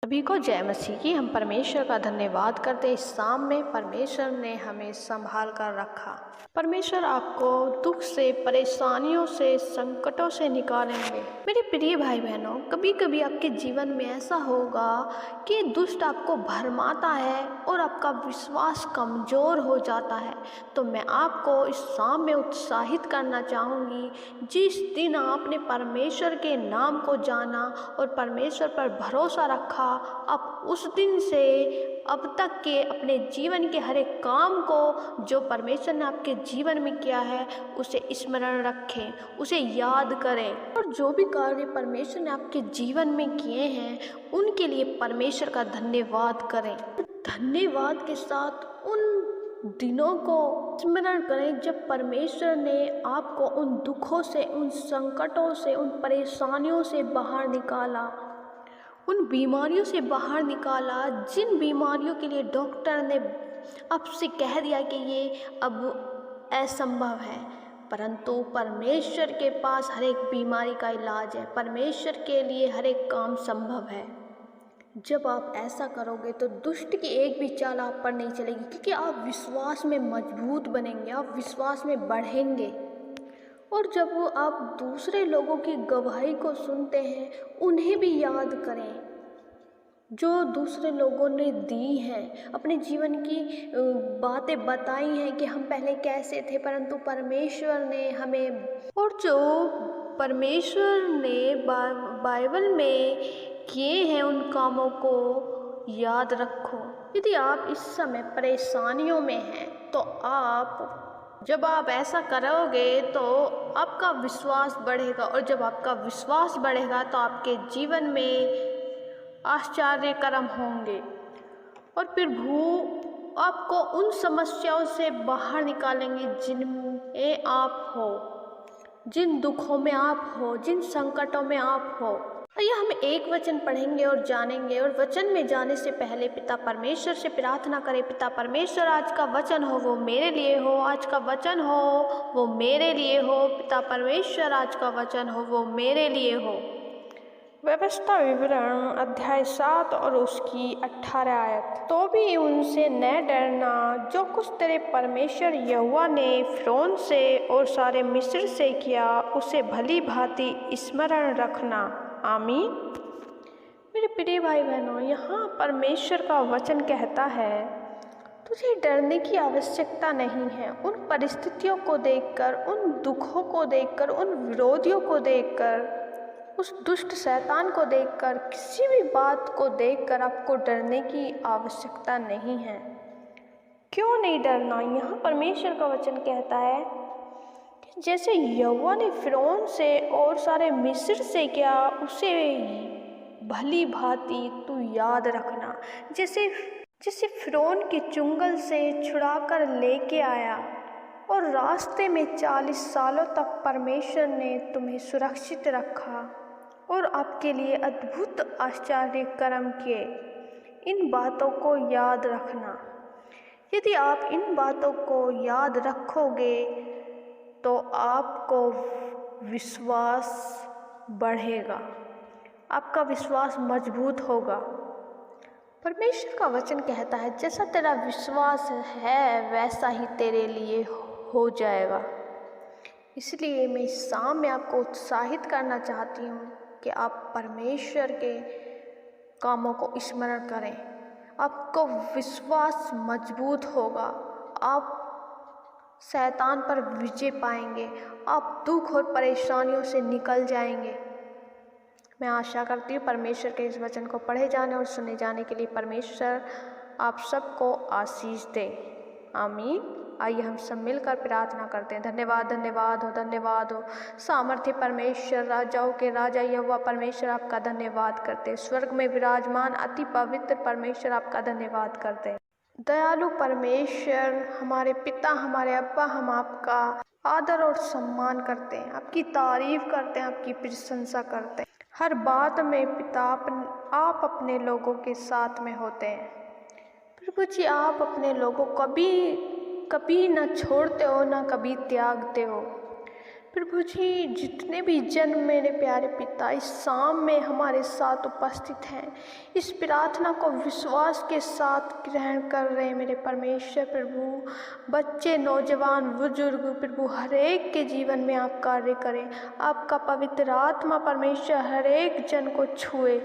सभी को जय मसीह की। हम परमेश्वर का धन्यवाद करते हैं। इस शाम में परमेश्वर ने हमें संभाल कर रखा। परमेश्वर आपको दुख से, परेशानियों से, संकटों से निकालेंगे। मेरे प्रिय भाई बहनों, कभी कभी आपके जीवन में ऐसा होगा कि दुष्ट आपको भरमाता है और आपका विश्वास कमज़ोर हो जाता है। तो मैं आपको इस शाम में उत्साहित करना चाहूँगी। जिस दिन आपने परमेश्वर के नाम को जाना और परमेश्वर पर भरोसा रखा, आप उस दिन से अब तक के अपने जीवन के हर एक काम को जो परमेश्वर ने आपके जीवन में किया है उसे स्मरण रखें, उसे याद करें, और जो भी कार्य परमेश्वर ने आपके जीवन में किए हैं उनके लिए परमेश्वर का धन्यवाद करें। धन्यवाद के साथ उन दिनों को स्मरण करें जब परमेश्वर ने आपको उन दुखों से, उन संकटों से, उन परेशानियों से बाहर निकाला, उन बीमारियों से बाहर निकाला जिन बीमारियों के लिए डॉक्टर ने आपसे कह दिया कि ये अब असंभव है, परंतु परमेश्वर के पास हर एक बीमारी का इलाज है। परमेश्वर के लिए हर एक काम संभव है। जब आप ऐसा करोगे तो दुष्ट की एक भी चाल आप पर नहीं चलेगी, क्योंकि आप विश्वास में मजबूत बनेंगे, आप विश्वास में बढ़ेंगे। और जब आप दूसरे लोगों की गवाही को सुनते हैं, उन्हें भी याद करें जो दूसरे लोगों ने दी हैं, अपने जीवन की बातें बताई हैं कि हम पहले कैसे थे, परंतु परमेश्वर ने हमें, और जो परमेश्वर ने बाइबल में किए हैं उन कामों को याद रखो। यदि आप इस समय परेशानियों में हैं तो जब आप ऐसा करोगे तो आपका विश्वास बढ़ेगा, और जब आपका विश्वास बढ़ेगा तो आपके जीवन में आश्चर्य कर्म होंगे, और फिर आपको उन समस्याओं से बाहर निकालेंगे जिनमें आप हो, जिन दुखों में आप हो, जिन संकटों में आप हो। आइए हम एक वचन पढ़ेंगे और जानेंगे, और वचन में जाने से पहले पिता परमेश्वर से प्रार्थना करें। पिता परमेश्वर, आज का वचन हो वो मेरे लिए हो, आज का वचन हो वो मेरे लिए हो। पिता परमेश्वर, आज का वचन हो वो मेरे लिए हो। व्यवस्था विवरण अध्याय 7 और उसकी 18 आयत। तो भी उनसे न डरना, जो कुछ तेरे परमेश्वर यहोवा ने फ़िरौन से और सारे मिस्र से किया, उसे भली भांति स्मरण रखना। आमीन। मेरे प्रिय भाई बहनों, यहाँ परमेश्वर का वचन कहता है तुझे डरने की आवश्यकता नहीं है। उन परिस्थितियों को देखकर, उन दुखों को देखकर, उन विरोधियों को देखकर, उस दुष्ट शैतान को देखकर, किसी भी बात को देखकर आपको डरने की आवश्यकता नहीं है। क्यों नहीं डरना? यहाँ परमेश्वर का वचन कहता है कि जैसे यहोवा ने फ़िरौन से और सारे मिस्र से किया, उसे भली भांति तू याद रखना। जैसे फ़िरौन की चुंगल से छुड़ाकर लेके आया, और रास्ते में 40 सालों तक परमेश्वर ने तुम्हें सुरक्षित रखा और आपके लिए अद्भुत आश्चर्य कर्म किए। इन बातों को याद रखना। यदि आप इन बातों को याद रखोगे तो आपको विश्वास बढ़ेगा, आपका विश्वास मजबूत होगा। परमेश्वर का वचन कहता है जैसा तेरा विश्वास है वैसा ही तेरे लिए हो जाएगा। इसलिए मैं इस शाम में आपको उत्साहित करना चाहती हूँ कि आप परमेश्वर के कामों को स्मरण करें। आपको विश्वास मजबूत होगा, आप शैतान पर विजय पाएंगे, आप दुख और परेशानियों से निकल जाएंगे। मैं आशा करती हूँ परमेश्वर के इस वचन को पढ़े जाने और सुने जाने के लिए परमेश्वर आप सबको आशीष दे। आमीन। आइए हम सब मिलकर प्रार्थना करते हैं। धन्यवाद, धन्यवाद हो, धन्यवाद हो सामर्थ्य परमेश्वर, राजाओं के राजा यहोवा परमेश्वर, आपका धन्यवाद करते हैं। स्वर्ग में विराजमान अति पवित्र परमेश्वर, आपका धन्यवाद करते हैं। दयालु परमेश्वर, हमारे पिता, हमारे अब्बा, हम आपका आदर और सम्मान करते हैं, आपकी तारीफ करते हैं, आपकी प्रशंसा करते हैं। हर बात में पिता आप अपने लोगों के साथ में होते हैं। प्रभु जी, आप अपने लोगों को कभी न छोड़ते हो, ना कभी त्यागते हो। प्रभु जी, जितने भी जन मेरे प्यारे पिता इस शाम में हमारे साथ उपस्थित हैं, इस प्रार्थना को विश्वास के साथ ग्रहण कर रहे हैं मेरे परमेश्वर प्रभु, बच्चे, नौजवान, बुजुर्ग प्रभु, हर एक के जीवन में आप कार्य करें। आपका पवित्र आत्मा परमेश्वर हर एक जन को छुए।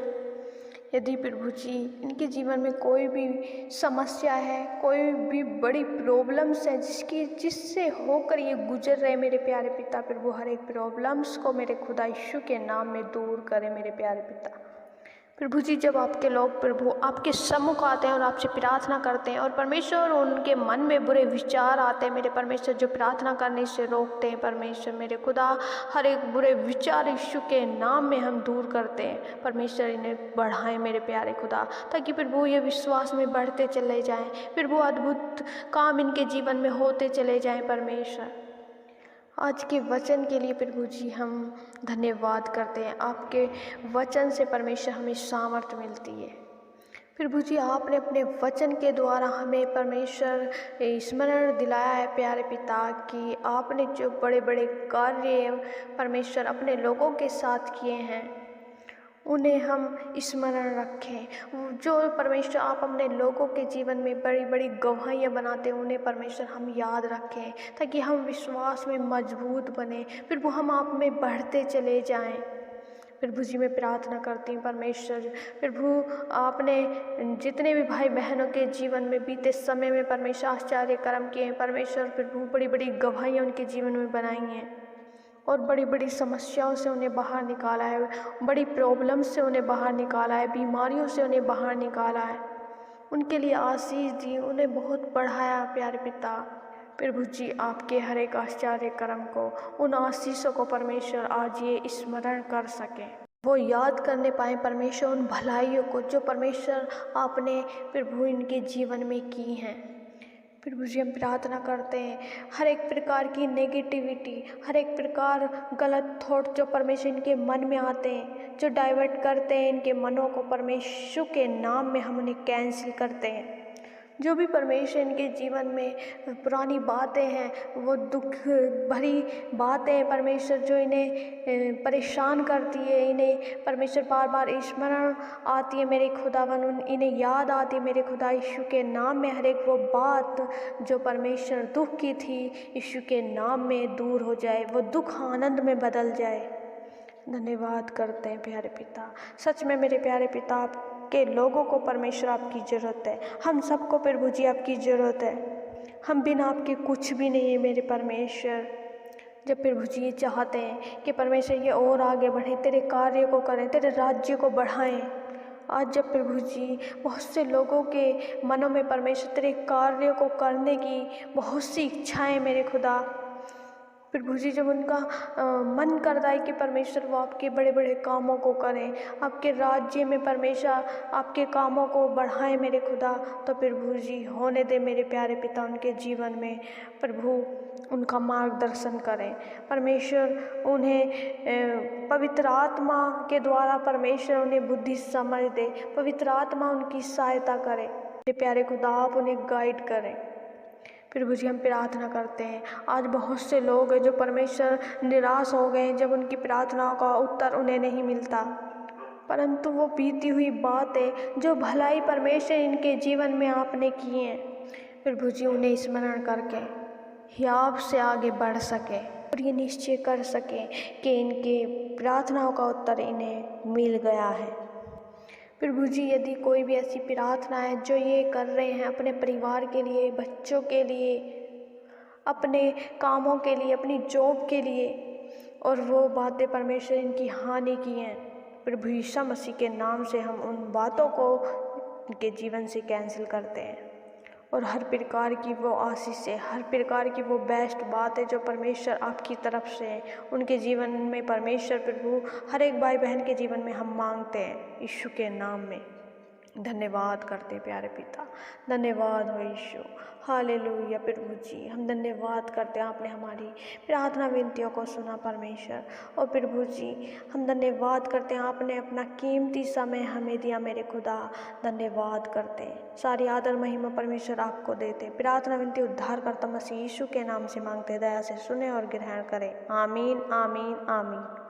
यदि प्रभु जी इनके जीवन में कोई भी समस्या है, कोई भी बड़ी प्रॉब्लम्स है जिससे होकर ये गुजर रहे मेरे प्यारे पिता प्रभु, हर एक प्रॉब्लम्स को मेरे खुदा यीशु के नाम में दूर करें मेरे प्यारे पिता प्रभु जी। जब आपके लोग प्रभु आपके सम्मुख आते हैं और आपसे प्रार्थना करते हैं और परमेश्वर उनके मन में बुरे विचार आते हैं मेरे परमेश्वर, जो प्रार्थना करने से रोकते हैं परमेश्वर मेरे खुदा, हर एक बुरे विचार यीशु के नाम में हम दूर करते हैं परमेश्वर। इन्हें बढ़ाएं मेरे प्यारे खुदा, ताकि प्रभु ये विश्वास में बढ़ते चले जाएं प्रभु, अद्भुत काम इनके जीवन में होते चले जाएं परमेश्वर। आज के वचन के लिए प्रभु जी हम धन्यवाद करते हैं। आपके वचन से परमेश्वर हमें सामर्थ्य मिलती है प्रभु जी। आपने अपने वचन के द्वारा हमें परमेश्वर स्मरण दिलाया है प्यारे पिता कि आपने जो बड़े बड़े कार्य परमेश्वर अपने लोगों के साथ किए हैं उन्हें हम स्मरण रखें। जो परमेश्वर आप अपने लोगों के जीवन में बड़ी बड़ी गवाहियाँ बनाते हैं उन्हें परमेश्वर हम याद रखें, ताकि हम विश्वास में मजबूत बने प्रभु, हम आप में बढ़ते चले जाएं प्रभु जी। मैं प्रार्थना करती हूँ परमेश्वर प्रभु, आपने जितने भी भाई बहनों के जीवन में बीते समय में परमेश्वर आश्चर्य कर्म किए हैं परमेश्वर प्रभु, बड़ी बड़ी गवाहियाँ उनके जीवन में बनाई हैं और बड़ी बड़ी समस्याओं से उन्हें बाहर निकाला है, बड़ी प्रॉब्लम से उन्हें बाहर निकाला है, बीमारियों से उन्हें बाहर निकाला है। उनके लिए आशीष दी, उन्हें बहुत बढ़ाया प्यारे पिता प्रभु जी। आपके हर एक आश्चर्य कर्म को, उन आशीषों को परमेश्वर आज ये स्मरण कर सकें, वो याद करने पाए परमेश्वर उन भलाइयों को जो परमेश्वर आपने प्रभु इनके जीवन में की हैं प्रभु जी। हम प्रार्थना करते हैं हर एक प्रकार की नेगेटिविटी, हर एक प्रकार गलत थॉट जो परमेश्वर इनके मन में आते हैं, जो डाइवर्ट करते हैं इनके मनों को, परमेश्वर के नाम में हम उन्हें कैंसिल करते हैं। जो भी परमेश्वर इनके जीवन में पुरानी बातें हैं, वो दुख भरी बातें हैं परमेश्वर, जो इन्हें परेशान करती है, इन्हें परमेश्वर बार बार स्मरण आती है मेरे खुदावन, इन्हें याद आती है मेरे खुदा यीशु के नाम में। हर एक वो बात जो परमेश्वर दुख की थी यीशु के नाम में दूर हो जाए, वो दुख आनंद में बदल जाए। धन्यवाद करते हैं प्यारे पिता। सच में मेरे प्यारे पिता, आपके लोगों को परमेश्वर आपकी ज़रूरत है, हम सबको प्रभु जी आपकी ज़रूरत है। हम बिना आपके कुछ भी नहीं है मेरे परमेश्वर। जब प्रभु जी ये चाहते हैं कि परमेश्वर ये और आगे बढ़ें, तेरे कार्य को करें, तेरे राज्य को बढ़ाएं। आज जब प्रभु जी बहुत से लोगों के मनों में परमेश्वर तेरे कार्य को करने की बहुत सी इच्छाएं मेरे खुदा प्रभु जी, जब उनका मन करता है कि परमेश्वर वो आपके बड़े बड़े कामों को करें, आपके राज्य में परमेश्वर आपके कामों को बढ़ाएं मेरे खुदा, तो प्रभु जी होने दे मेरे प्यारे पिता उनके जीवन में प्रभु उनका मार्गदर्शन करें परमेश्वर, उन्हें पवित्र आत्मा के द्वारा परमेश्वर उन्हें बुद्धि समझ दे, पवित्र आत्मा उनकी सहायता करे मेरे प्यारे खुदा, आप उन्हें गाइड करें प्रभु जी। हम प्रार्थना करते हैं आज बहुत से लोग हैं जो परमेश्वर निराश हो गए जब उनकी प्रार्थनाओं का उत्तर उन्हें नहीं मिलता, परंतु वो बीती हुई बातें जो भलाई परमेश्वर इनके जीवन में आपने की हैं प्रभु जी, उन्हें स्मरण करके ही आपसे आगे बढ़ सके और ये निश्चय कर सकें कि इनके प्रार्थनाओं का उत्तर इन्हें मिल गया है प्रभु जी। यदि कोई भी ऐसी प्रार्थना है जो ये कर रहे हैं अपने परिवार के लिए, बच्चों के लिए, अपने कामों के लिए, अपनी जॉब के लिए, और वो बातें परमेश्वर इनकी हानि की हैं प्रभु यीशु मसीह के नाम से हम उन बातों को उनके जीवन से कैंसिल करते हैं और हर प्रकार की वो आशीष है, हर प्रकार की वो बेस्ट बात है जो परमेश्वर आपकी तरफ से है उनके जीवन में परमेश्वर प्रभु हर एक भाई बहन के जीवन में हम मांगते हैं यीशु के नाम में। धन्यवाद करते प्यारे पिता, धन्यवाद हो यीशु। हालेलुया प्रभु जी, हम धन्यवाद करते हैं आपने हमारी प्रार्थना विनतियों को सुना परमेश्वर। और प्रभु जी हम धन्यवाद करते हैं आपने अपना कीमती समय हमें दिया मेरे खुदा, धन्यवाद करते हैं। सारी आदर महिमा परमेश्वर आपको देते। प्रार्थना विनती उद्धार करता मसीह यीशु के नाम से मांगते, दया से सुने और ग्रहण करें। आमीन आमीन आमीन।